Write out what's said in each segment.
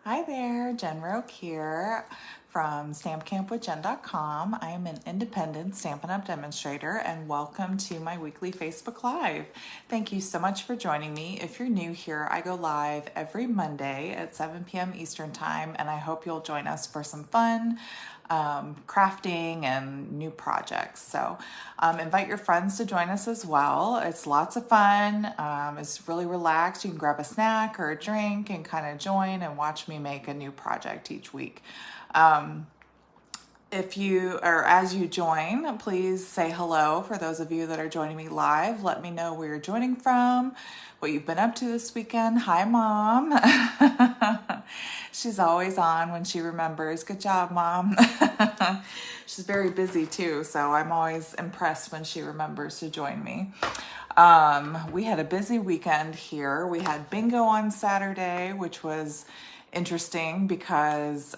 Hi there, Jen Roque here from stampcampwithjen.com. I am an independent Stampin' Up! Demonstrator and welcome to my weekly Facebook Live. Thank you so much for joining me. If you're new here, I go live every Monday at 7 p.m. Eastern Time, and I hope you'll join us for some fun crafting and new projects. So invite your friends to join us as well. It's lots of fun. It's really relaxed. You can grab a snack or a drink and kind of join and watch me make a new project each week. If you, or as you join, please say hello. For those of you that are joining me live, let me know where you're joining from, what you've been up to this weekend. Hi, Mom. She's always on when she remembers. Good job, Mom. She's very busy too, so I'm always impressed when she remembers to join me. We had a busy weekend here. We had bingo on Saturday, which was interesting because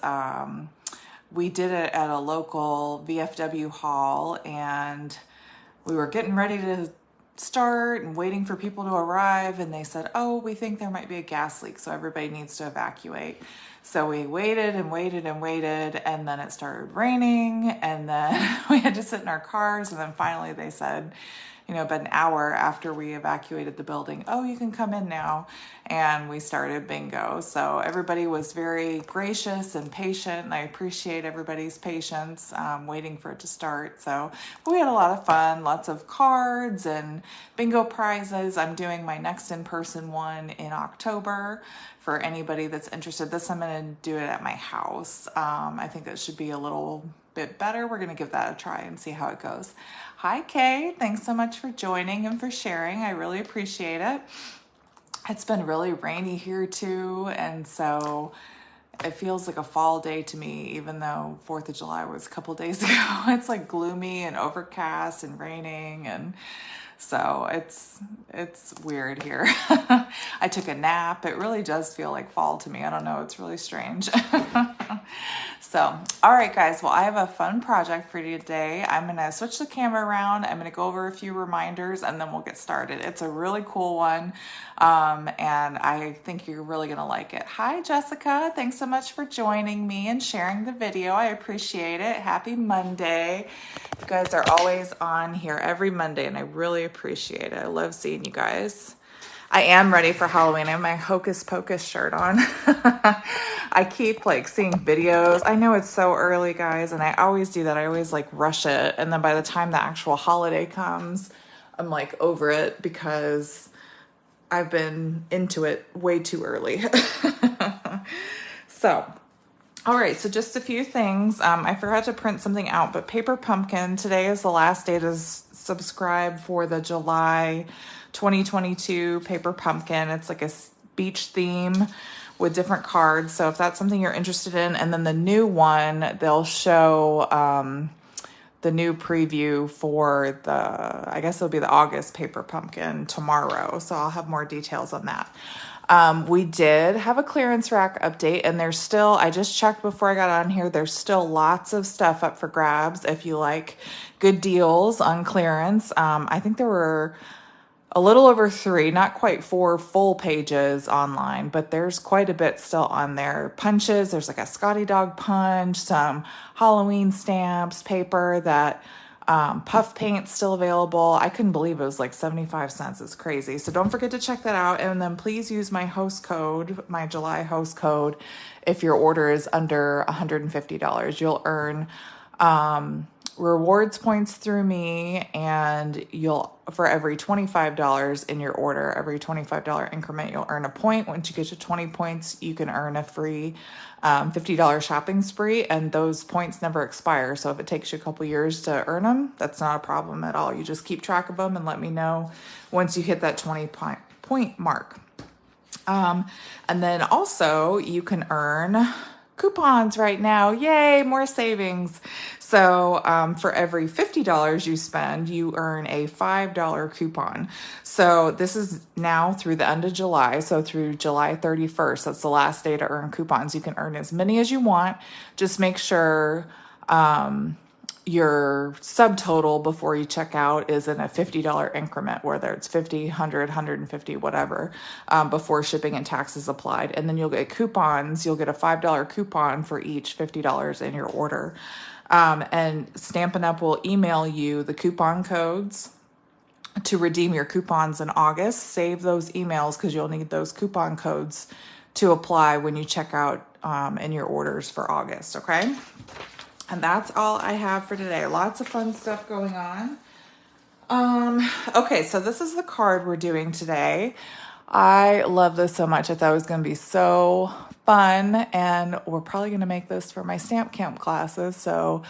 we did it at a local VFW hall, and we were getting ready to start and waiting for people to arrive, and they said, oh, we think there might be a gas leak, so everybody needs to evacuate. So we waited and waited and waited, and then it started raining, and then we had to sit in our cars, and then finally they said, about an hour after we evacuated the building, oh, you can come in now. And we started bingo. So everybody was very gracious and patient, and I appreciate everybody's patience waiting for it to start. So we had a lot of fun, lots of cards and bingo prizes. I'm doing my next in-person one in October for anybody that's interested. This I'm going to do it at my house. I think it should be a little bit better. We're going to give that a try and see how it goes. Hi, Kay. Thanks so much for joining and for sharing. I really appreciate it. It's been really rainy here too, and so it feels like a fall day to me, even though 4th of July was a couple days ago. It's like gloomy and overcast and raining, and so it's weird here. I took a nap. It really does feel like fall to me. I don't know. It's really strange. So, all right, guys. Well, I have a fun project for you today. I'm going to switch the camera around. I'm going to go over a few reminders, and then we'll get started. It's a really cool one, and I think you're really going to like it. Hi, Jessica. Thanks so much for joining me and sharing the video. I appreciate it. Happy Monday. You guys are always on here every Monday, and I really appreciate it. I love seeing you guys. I am ready for Halloween. I have my Hocus Pocus shirt on. I keep seeing videos. I know it's so early, guys, and I always do that. I always rush it. And then by the time the actual holiday comes, I'm over it because I've been into it way too early. So, all right, so just a few things. I forgot to print something out, but Paper Pumpkin, today is the last day to subscribe for the July 2022 Paper Pumpkin. It's like a beach theme with different cards. So if that's something you're interested in, and then the new one, they'll show the new preview for I guess it'll be the August Paper Pumpkin tomorrow. So I'll have more details on that. We did have a clearance rack update, and there's still, I just checked before I got on here, there's still lots of stuff up for grabs if you like good deals on clearance. I think there were a little over 3, not quite 4 full pages online, but there's quite a bit still on there. Punches, there's a Scotty Dog punch, some Halloween stamps, paper, that puff paint still available. I couldn't believe it was 75 cents. It's crazy. So don't forget to check that out. And then please use my host code, my July host code, if your order is under $150. You'll earn rewards points through me, and for every $25 in your order, every $25 increment, you'll earn a point. Once you get to 20 points, you can earn a free $50 shopping spree, and those points never expire. So if it takes you a couple years to earn them, that's not a problem at all. You just keep track of them and let me know once you hit that 20 point mark. And then also you can earn coupons right now. Yay, more savings. So for every $50 you spend, you earn a $5 coupon. So this is now through the end of July. So through July 31st, that's the last day to earn coupons. You can earn as many as you want. Just make sure your subtotal before you check out is in a $50 increment, whether it's 50, 100, 150, whatever, before shipping and taxes applied. And then you'll get coupons. You'll get a $5 coupon for each $50 in your order. And Stampin' Up! Will email you the coupon codes to redeem your coupons in August. Save those emails because you'll need those coupon codes to apply when you check out in your orders for August, okay? And that's all I have for today. Lots of fun stuff going on. Okay, so this is the card we're doing today. I love this so much. I thought it was going to be so fun, and we're probably going to make this for my Stamp Camp classes. So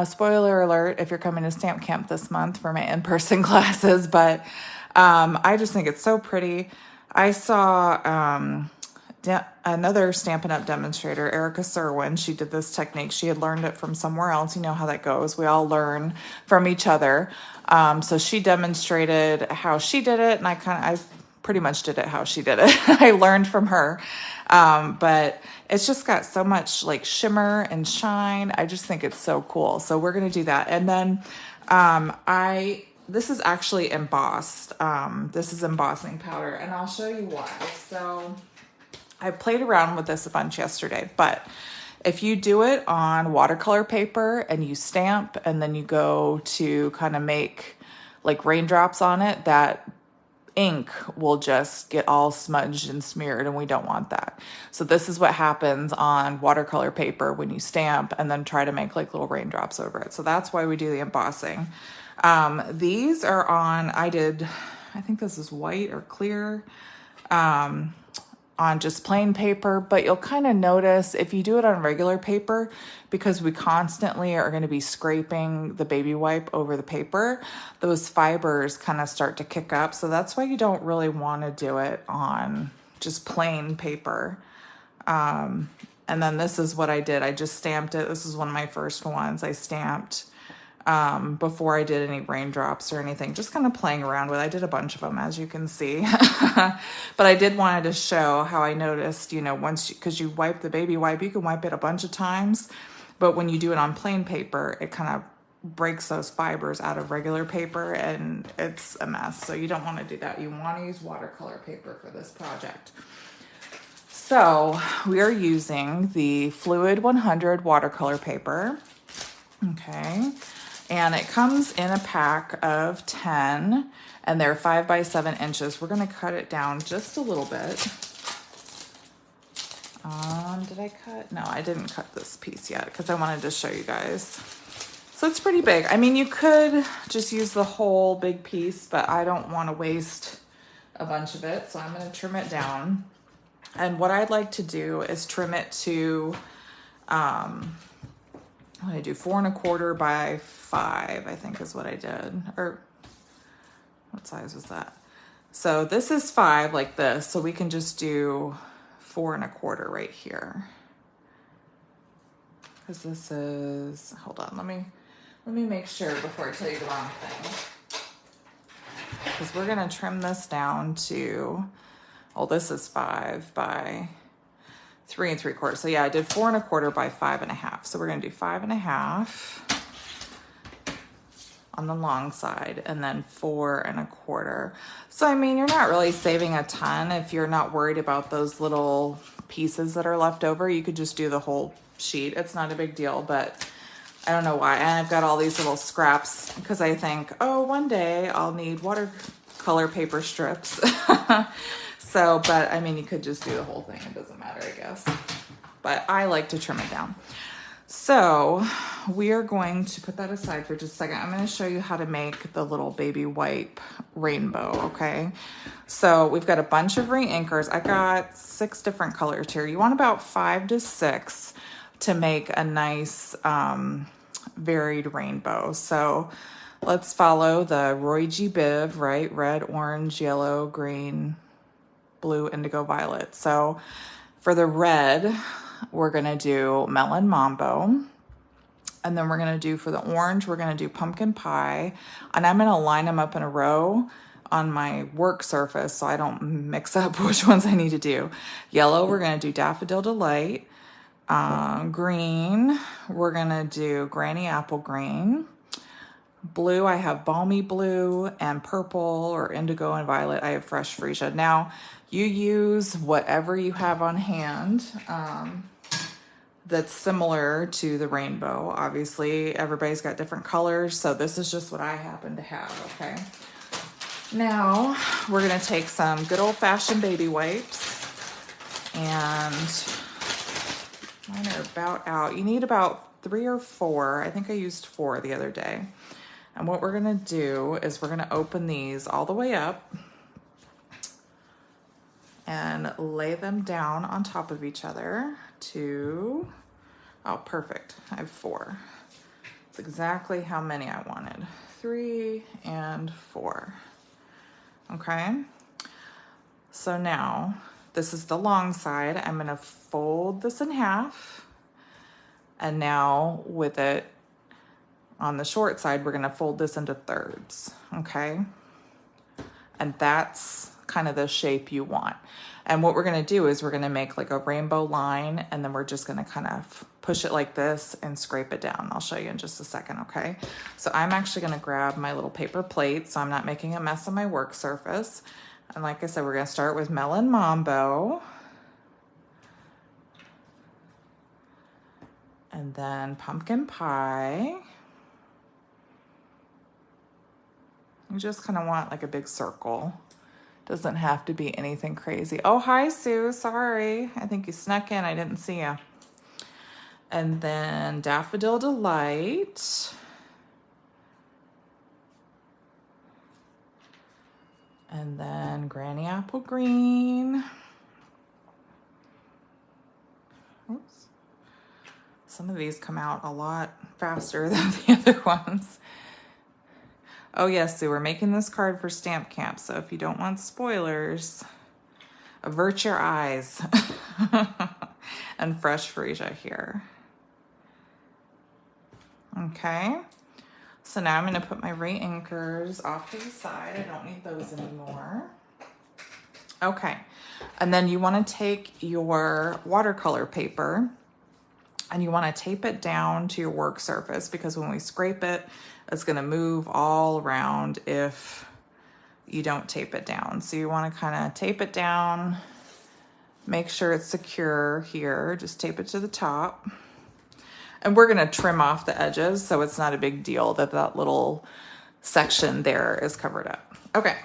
spoiler alert if you're coming to Stamp Camp this month for my in-person classes, but I just think it's so pretty. I saw another Stampin' Up! Demonstrator, Erica Serwin. She did this technique. She had learned it from somewhere else. You know how that goes. We all learn from each other. So she demonstrated how she did it, and I pretty much did it how she did it. I learned from her. But it's just got so much like shimmer and shine. I just think it's so cool. So we're going to do that. And then this is actually embossed. This is embossing powder, and I'll show you why. So I played around with this a bunch yesterday, but if you do it on watercolor paper and you stamp and then you go to kind of make like raindrops on it, that ink will just get all smudged and smeared, and we don't want that. So this is what happens on watercolor paper when you stamp and then try to make like little raindrops over it. So that's why we do the embossing. These are on, I think this is white or clear, on just plain paper, but you'll kind of notice if you do it on regular paper, because we constantly are going to be scraping the baby wipe over the paper, those fibers kind of start to kick up. So that's why you don't really want to do it on just plain paper. And then this is what I did. I just stamped it. This is one of my first ones I stamped before I did any raindrops or anything, just kind of playing around with it. I did a bunch of them, as you can see. But I did wanted to show how I noticed, because you wipe the baby wipe, you can wipe it a bunch of times, but when you do it on plain paper, it kind of breaks those fibers out of regular paper, and it's a mess. So you don't want to do that. You want to use watercolor paper for this project. So we are using the Fluid 100 watercolor paper. Okay. And it comes in a pack of 10, and they're 5 by 7 inches. We're going to cut it down just a little bit. Did I cut? No, I didn't cut this piece yet because I wanted to show you guys. So it's pretty big. I mean, you could just use the whole big piece, but I don't want to waste a bunch of it. So I'm going to trim it down. And what I'd like to do is trim it to, what did I do? 4 1/4 by 5, I think is what I did. Or what size was that? So this is 5 like this. So we can just do 4 1/4 right here. Because this is, hold on, let me make sure before I tell you the wrong thing. Because we're gonna trim this down to, this is 5 by 3 3/4. So yeah, I did 4 1/4 by 5 1/2. So we're gonna do 5 1/2 on the long side, and then 4 1/4. So I mean, you're not really saving a ton if you're not worried about those little pieces that are left over. You could just do the whole sheet. It's not a big deal, but I don't know why. And I've got all these little scraps because I think, one day I'll need watercolor paper strips. So, but I mean, you could just do the whole thing. It doesn't matter, I guess. But I like to trim it down. So we are going to put that aside for just a second. I'm going to show you how to make the little baby wipe rainbow, okay? So we've got a bunch of re-inkers. I got 6 different colors here. You want about 5 to 6 to make a nice varied rainbow. So let's follow the Roy G. Biv, right? Red, orange, yellow, green, blue, indigo, violet. So for the red, we're going to do Melon Mambo. And then we're going to do, for the orange, we're going to do Pumpkin Pie. And I'm going to line them up in a row on my work surface so I don't mix up which ones I need to do. Yellow, we're going to do Daffodil Delight. Green, we're gonna do Granny Apple Green. Blue, I have Balmy Blue, and purple or indigo and violet, I have Fresh Freesia. Now, you use whatever you have on hand that's similar to the rainbow. Obviously, everybody's got different colors, so this is just what I happen to have, okay? Now, we're gonna take some good old-fashioned baby wipes, and mine are about out. You need about 3 or 4. I think I used 4 the other day. And what we're gonna do is we're gonna open these all the way up and lay them down on top of each other oh, perfect, I have 4. It's exactly how many I wanted, 3 and 4, okay? So now, this is the long side. I'm gonna fold this in half, and now with it, on the short side, we're gonna fold this into thirds, okay? And that's kind of the shape you want. And what we're gonna do is we're gonna make like a rainbow line, and then we're just gonna kind of push it like this and scrape it down. I'll show you in just a second, okay? So I'm actually gonna grab my little paper plate so I'm not making a mess on my work surface. And like I said, we're gonna start with Melon Mambo. And then Pumpkin Pie. You just kind of want like a big circle. Doesn't have to be anything crazy. Oh, hi, Sue. Sorry. I think you snuck in. I didn't see you. And then Daffodil Delight. And then Granny Apple Green. Oops. Some of these come out a lot faster than the other ones. Oh yes, Sue, we're making this card for Stamp Camp, so if you don't want spoilers, avert your eyes. And Fresh Freesia here. Okay, so now I'm gonna put my re-inkers off to the side. I don't need those anymore. Okay, and then you wanna take your watercolor paper and you wanna tape it down to your work surface, because when we scrape it, it's gonna move all around if you don't tape it down. So you wanna kinda tape it down, make sure it's secure here, just tape it to the top. And we're gonna trim off the edges, so it's not a big deal that that little section there is covered up. Okay,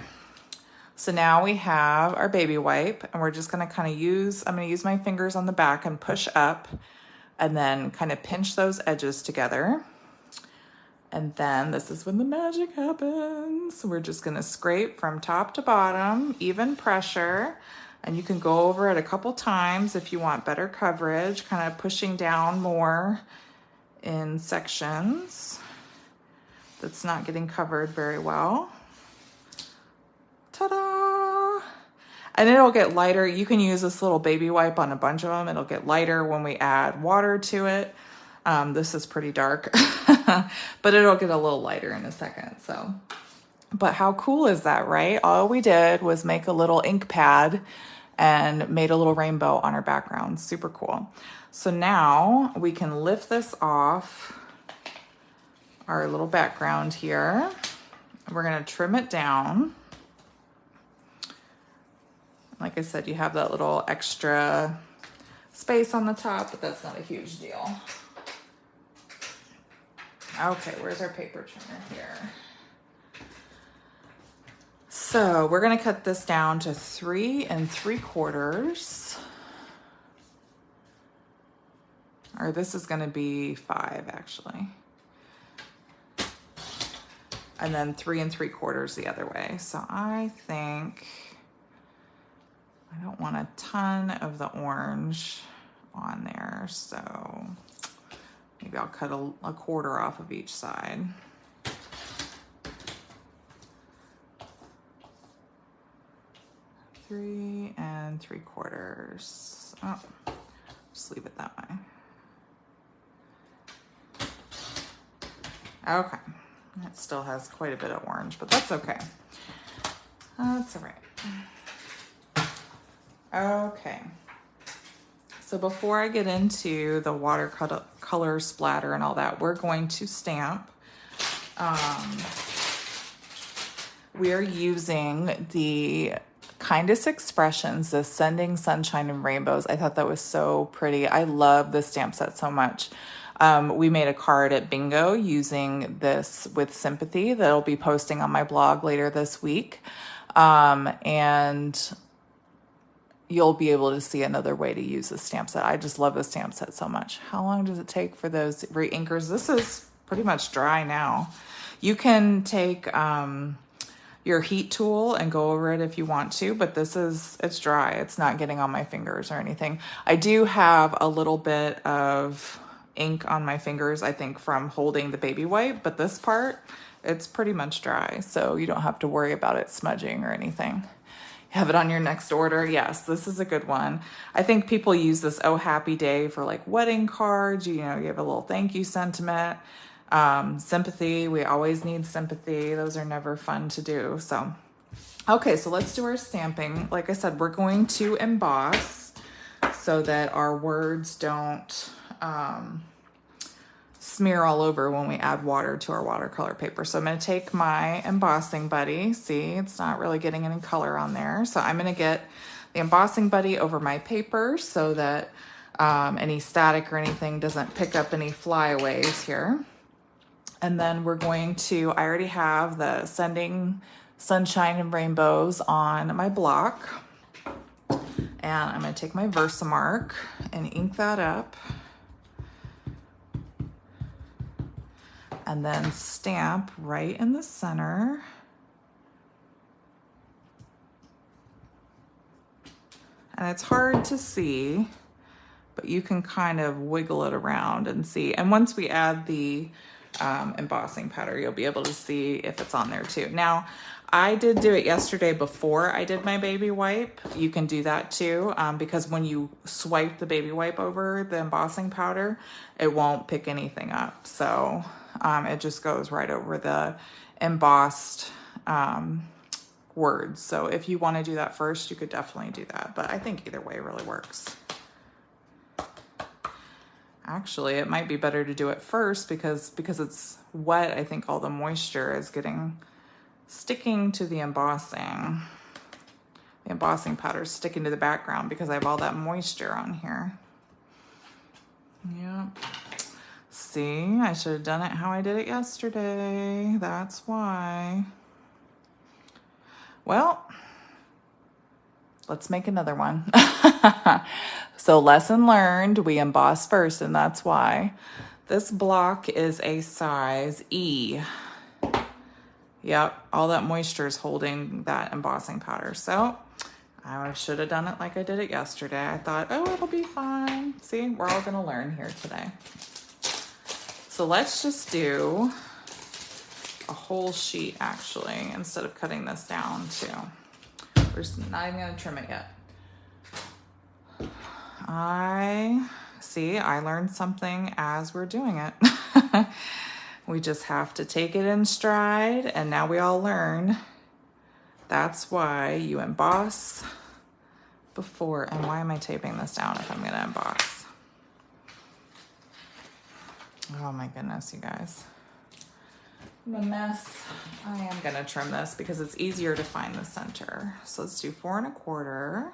so now we have our baby wipe, and we're just gonna kinda I'm gonna use my fingers on the back and push up, and then kind of pinch those edges together. And then this is when the magic happens. We're just gonna scrape from top to bottom, even pressure. And you can go over it a couple times if you want better coverage, kind of pushing down more in sections that's not getting covered very well. Ta-da! And it'll get lighter. You can use this little baby wipe on a bunch of them. It'll get lighter when we add water to it. This is pretty dark, but it'll get a little lighter in a second. So, but how cool is that, right? All we did was make a little ink pad and made a little rainbow on our background. Super cool. So now we can lift this off our little background here. We're gonna trim it down. Like I said, you have that little extra space on the top, but that's not a huge deal. Okay, where's our paper trimmer here? So we're gonna cut this down to 3 3/4. Or this is gonna be 5 actually. And then 3 3/4 the other way. So I think I don't want a ton of the orange on there, so maybe I'll cut a 1/4 off of each side. Three 3/4. Oh, just leave it that way. Okay, it still has quite a bit of orange, but that's okay. That's all right. Okay, So before I get into the watercolor splatter and all that, we're going to stamp. We are using the Kindest Expressions, the Sending Sunshine and Rainbows. I thought that was so pretty. I love this stamp set so much. We made a card at Bingo using this with Sympathy that I'll be posting on my blog later this week. And you'll be able to see another way to use this stamp set. I just love this stamp set so much. How long does it take for those re-inkers? This is pretty much dry now. You can take your heat tool and go over it if you want to, but it's dry. It's not getting on my fingers or anything. I do have a little bit of ink on my fingers, I think from holding the baby wipe, but this part, it's pretty much dry, so you don't have to worry about it smudging or anything. Have it on your next order. Yes, this is a good one. I think people use this Oh Happy Day for like wedding cards. You know, you have a little thank you sentiment. Sympathy, we always need sympathy. Those are never fun to do. So, okay, so let's do our stamping. Like I said, we're going to emboss so that our words don't smear all over when we add water to our watercolor paper. So I'm going to take my embossing buddy. See, it's not really getting any color on there. So I'm going to get the embossing buddy over my paper so that any static or anything doesn't pick up any flyaways here. And then we're going to, I already have the Sending Sunshine and Rainbows on my block. And I'm going to take my Versamark and ink that up. And then stamp right in the center. And it's hard to see, but you can kind of wiggle it around and see. And once we add the embossing powder, you'll be able to see if it's on there too. Now, I did do it yesterday before I did my baby wipe. You can do that too, because when you swipe the baby wipe over the embossing powder, it won't pick anything up. So it just goes right over the embossed words. So if you want to do that first, you could definitely do that. But I think either way really works. Actually, it might be better to do it first because it's wet. I think all the moisture is sticking to the embossing. The embossing powder is sticking to the background because I have all that moisture on here. Yep. See, I should have done it how I did it yesterday. That's why. Well, let's make another one. So lesson learned, we emboss first, and that's why. This block is a size E. Yep, all that moisture is holding that embossing powder. So I should have done it like I did it yesterday. I thought, oh, it'll be fine. See, we're all gonna learn here today. So let's just do a whole sheet actually, instead of cutting this down too. We're just not even gonna trim it yet. I learned something as we're doing it. We just have to take it in stride, and now we all learn. That's why you emboss before. And why am I taping this down if I'm gonna emboss? Oh my goodness, you guys. I'm a mess. I am gonna trim this because it's easier to find the center. So let's do 4 1/4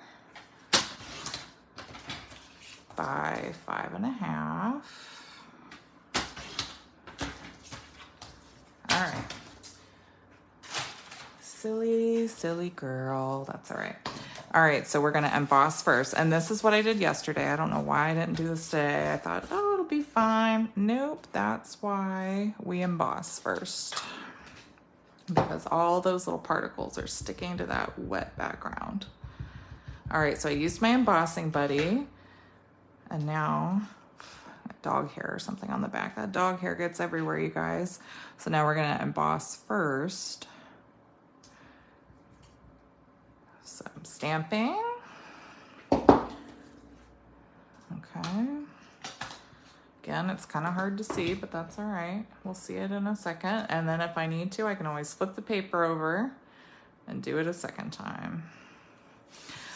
by 5 1/2. All right. Silly girl. That's all right. All right, so we're gonna emboss first. And this is what I did yesterday. I don't know why I didn't do this today. I thought, oh, it'll be fine. Nope, that's why we emboss first. Because all those little particles are sticking to that wet background. All right, so I used my embossing buddy. And now, dog hair or something on the back. That dog hair gets everywhere, you guys. So now we're gonna emboss first. So I'm stamping. Okay. Again, it's kind of hard to see, but that's all right. We'll see it in a second. And then if I need to, I can always flip the paper over and do it a second time.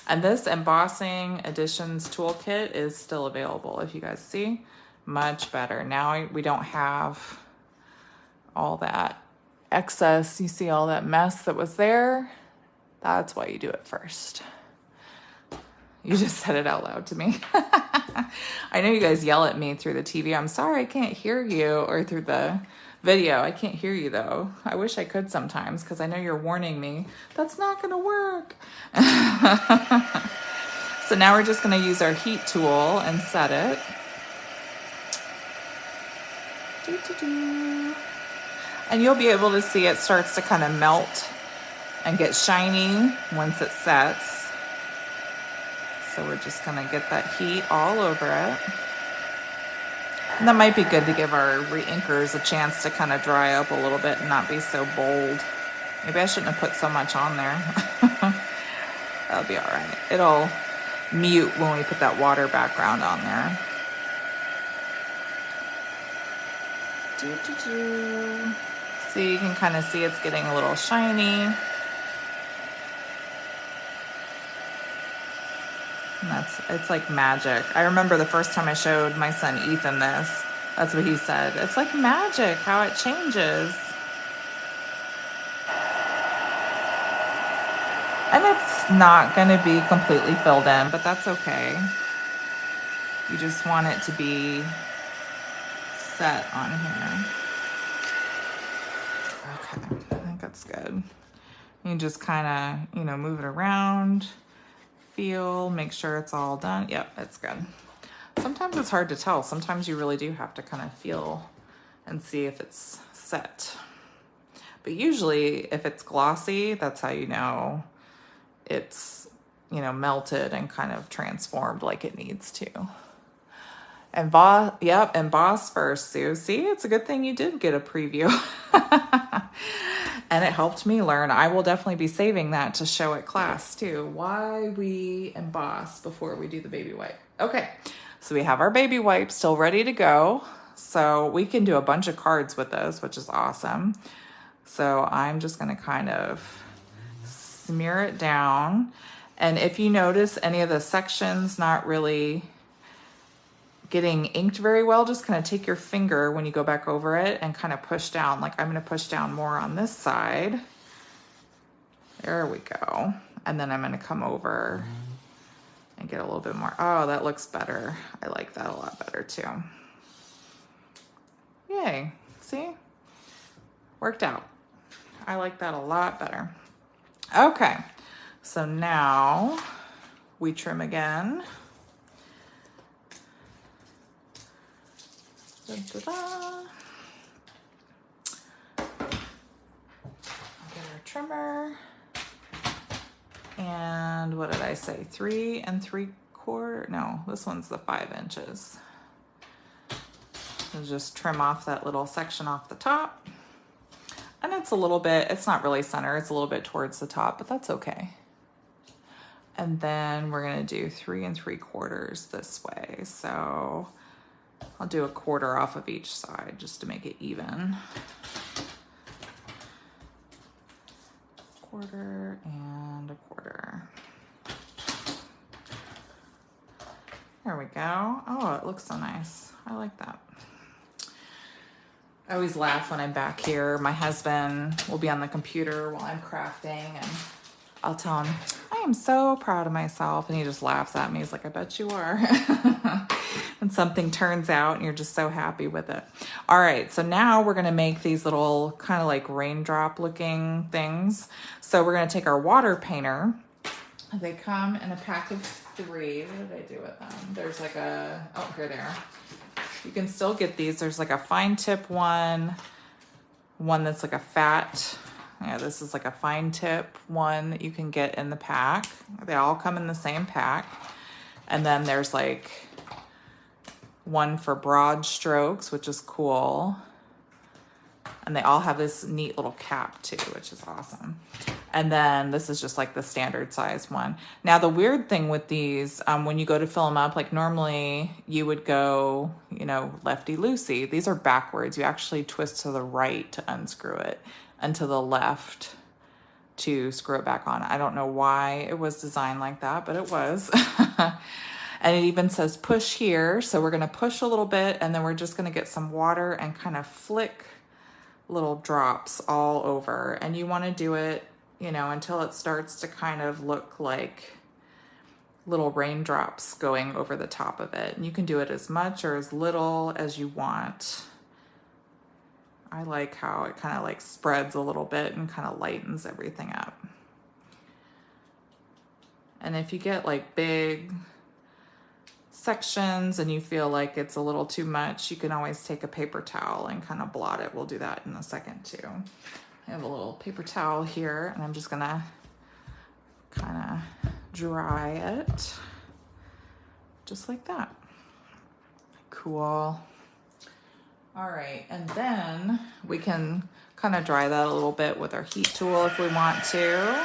And this embossing additions toolkit is still available. If you guys see, much better. Now we don't have all that excess. You see all that mess that was there? That's why you do it first. You just said it out loud to me. I know you guys yell at me through the TV. I'm sorry I can't hear you, or through the video. I can't hear you though. I wish I could sometimes, because I know you're warning me. That's not gonna work. So now we're just gonna use our heat tool and set it. And you'll be able to see it starts to kind of melt and get shiny once it sets. So we're just gonna get that heat all over it. And that might be good to give our re-inkers a chance to kind of dry up a little bit and not be so bold. Maybe I shouldn't have put so much on there. That'll be all right. It'll mute when we put that water background on there. See, you can kind of see it's getting a little shiny. And it's like magic. I remember the first time I showed my son Ethan this, that's what he said. It's like magic how it changes. And it's not going to be completely filled in, but that's okay. You just want it to be set on here. Okay, I think that's good. You just kind of, move it around. Feel, make sure it's all done. Yep, it's good. Sometimes it's hard to tell. Sometimes you really do have to kind of feel and see if it's set. But usually if it's glossy, that's how you know it's, melted and kind of transformed like it needs to. Emboss first, Sue. See, it's a good thing you did get a preview. And it helped me learn. I will definitely be saving that to show at class too. Why we emboss before we do the baby wipe. Okay, so we have our baby wipe still ready to go. So we can do a bunch of cards with this, which is awesome. So I'm just gonna kind of smear it down. And if you notice any of the sections not really getting inked very well, just kind of take your finger when you go back over it and kind of push down. Like I'm going to push down more on this side. There we go. And then I'm going to come over and get a little bit more. Oh, that looks better. I like that a lot better too. Yay. See? Worked out. I like that a lot better. Okay. So now we trim again. Da-da-da. Get our trimmer. And what did I say? 3 3/4? No, this one's the 5 inches. So just trim off that little section off the top. And it's a little bit, it's not really center, it's a little bit towards the top, but that's okay. And then we're gonna do 3 3/4 this way. So I'll do 1/4 off of each side just to make it even. 1/4 and 1/4. There we go. Oh, it looks so nice. I like that. I always laugh when I'm back here. My husband will be on the computer while I'm crafting, and I'll tell him, I am so proud of myself. And he just laughs at me. He's like, I bet you are. And something turns out and you're just so happy with it. All right, so now we're gonna make these little kind of like raindrop looking things. So we're gonna take our water painter. They come in a pack of 3. What did I do with them? There's like a, oh, here they are. You can still get these. There's like a fine tip one that's like a fat. Yeah, this is like a fine tip one that you can get in the pack. They all come in the same pack. And then there's like one for broad strokes, which is cool. And they all have this neat little cap too, which is awesome. And then this is just like the standard size one. Now the weird thing with these, when you go to fill them up, like normally you would go, lefty-loosey. These are backwards. You actually twist to the right to unscrew it, and to the left to screw it back on. I don't know why it was designed like that, but it was. And it even says push here. So we're gonna push a little bit, and then we're just gonna get some water and kind of flick little drops all over. And you wanna do it, you know, until it starts to kind of look like little raindrops going over the top of it. And you can do it as much or as little as you want. I like how it kind of like spreads a little bit and kind of lightens everything up. And if you get like big sections and you feel like it's a little too much, you can always take a paper towel and kind of blot it. We'll do that in a second too. I have a little paper towel here, and I'm just gonna kind of dry it just like that. Cool. All right, and then we can kind of dry that a little bit with our heat tool if we want to.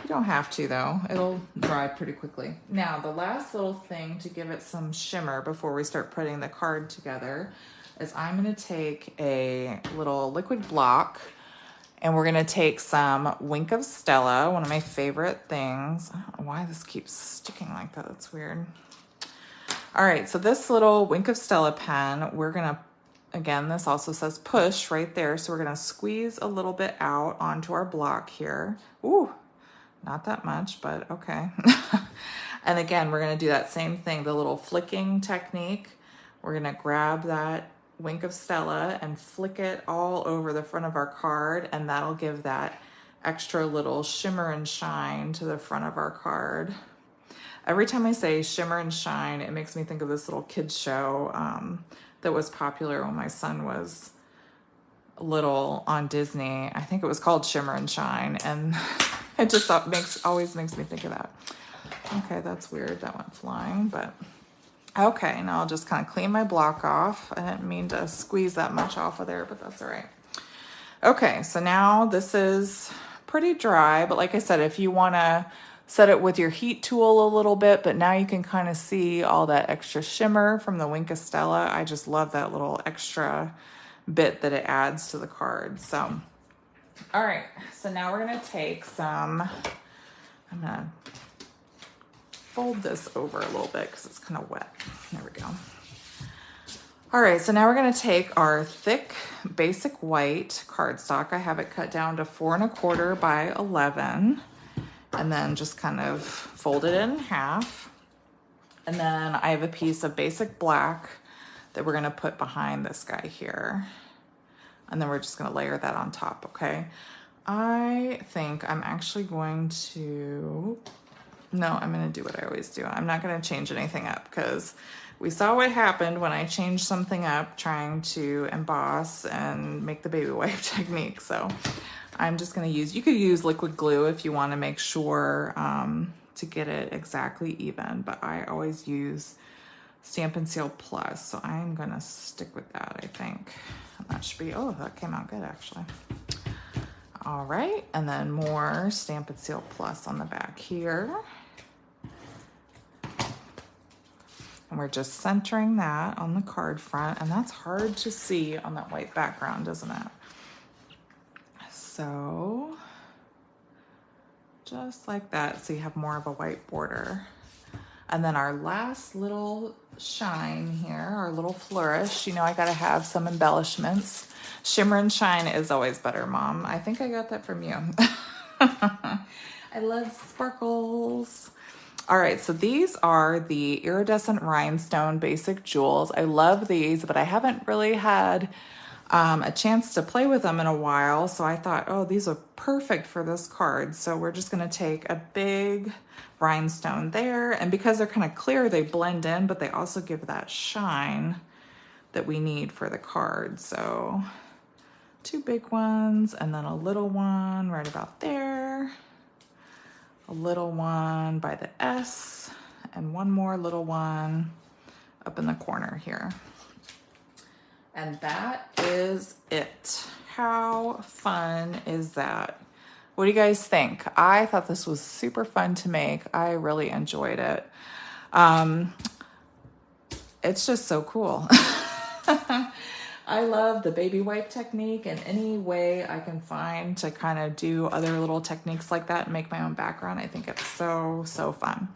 You don't have to though, it'll dry pretty quickly. Now, the last little thing to give it some shimmer before we start putting the card together is I'm gonna take a little liquid block, and we're gonna take some Wink of Stella, one of my favorite things. I don't know why this keeps sticking like that, that's weird. All right, so this little Wink of Stella pen, we're gonna, again, this also says push right there, so we're gonna squeeze a little bit out onto our block here. Ooh, not that much, but okay. And again, we're gonna do that same thing, the little flicking technique. We're gonna grab that Wink of Stella and flick it all over the front of our card, and that'll give that extra little shimmer and shine to the front of our card. Every time I say shimmer and shine, it makes me think of this little kids show that was popular when my son was little on Disney. I think it was called Shimmer and Shine, and it just always makes me think of that. Okay, that's weird. That went flying, but okay. Now I'll just kind of clean my block off. I didn't mean to squeeze that much off of there, but that's all right. Okay, so now this is pretty dry, but like I said, if you want to set it with your heat tool a little bit, but now you can kind of see all that extra shimmer from the Wink of Stella. I just love that little extra bit that it adds to the card. So, all right, so now we're gonna take some, I'm gonna fold this over a little bit because it's kind of wet. There we go. All right, so now we're gonna take our thick basic white cardstock. I have it cut down to 4 1/4 by 11. And then just kind of fold it in half. And then I have a piece of basic black that we're gonna put behind this guy here. And then we're just gonna layer that on top, okay? I think I'm actually going to, no, I'm gonna do what I always do. I'm not gonna change anything up because we saw what happened when I changed something up trying to emboss and make the baby wipe technique. So I'm just gonna use, you could use liquid glue if you wanna make sure to get it exactly even, but I always use Stampin' Seal Plus, so I'm gonna stick with that, I think. And that should be, oh, that came out good actually. All right, and then more Stampin' Seal Plus on the back here. And we're just centering that on the card front, and that's hard to see on that white background, isn't it? So just like that, so you have more of a white border. And then our last little shine here, our little flourish, you know, I gotta have some embellishments. Shimmer and shine is always better, Mom. I think I got that from you. I love sparkles. All right, so these are the iridescent rhinestone basic jewels. I love these, but I haven't really had a chance to play with them in a while. So I thought, oh, these are perfect for this card. So we're just gonna take a big rhinestone there. And because they're kind of clear, they blend in, but they also give that shine that we need for the card. So 2 big ones and then a little one right about there. A little one by the S and one more little one up in the corner here. And that is it. How fun is that? What do you guys think? I thought this was super fun to make. I really enjoyed it. It's just so cool. I love the baby wipe technique, and any way I can find to kind of do other little techniques like that and make my own background. I think it's so, so fun.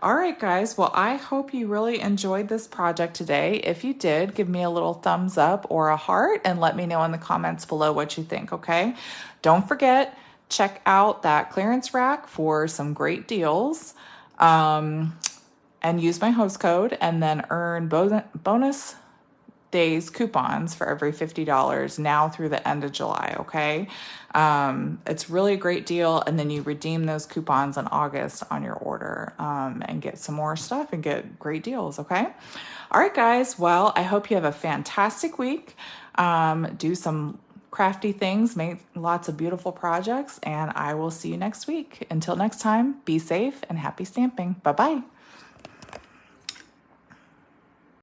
All right, guys. Well, I hope you really enjoyed this project today. If you did, give me a little thumbs up or a heart and let me know in the comments below what you think, okay? Don't forget, check out that clearance rack for some great deals. And use my host code and then earn bonus days coupons for every $50 now through the end of July, okay? It's really a great deal, and then you redeem those coupons in August on your order and get some more stuff and get great deals, okay? All right, guys. Well, I hope you have a fantastic week. Do some crafty things, make lots of beautiful projects, and I will see you next week. Until next time, be safe and happy stamping. Bye-bye.